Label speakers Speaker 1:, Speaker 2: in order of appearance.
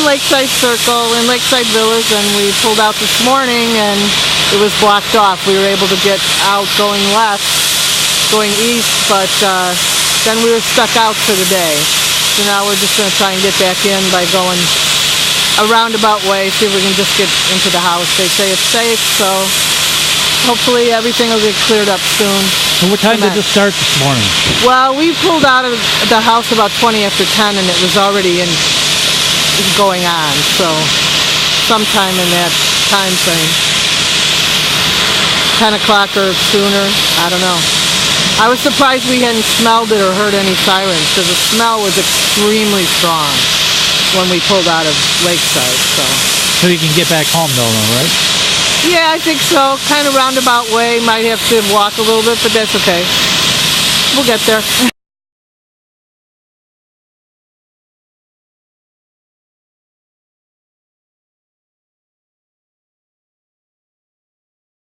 Speaker 1: Lakeside Circle and Lakeside Village, and we pulled out this morning and it was blocked off. We were able to get out going left, going east, but then we were stuck out for the day. So now we're just going to try and get back in by going a roundabout way, see if we can just get into the house. They say it's safe, so hopefully everything will get cleared up soon.
Speaker 2: So what time did this start this morning?
Speaker 1: Well, we pulled out of the house about 20 after 10 and it was already going on, so sometime in that time frame. 10 o'clock or sooner, I don't know. I was surprised we hadn't smelled it or heard any sirens because the smell was extremely strong when we pulled out of Lakeside.
Speaker 2: So you can get back home though, right?
Speaker 1: Yeah, I think so. Kind of roundabout way. Might have to walk a little bit, but that's okay. We'll get there.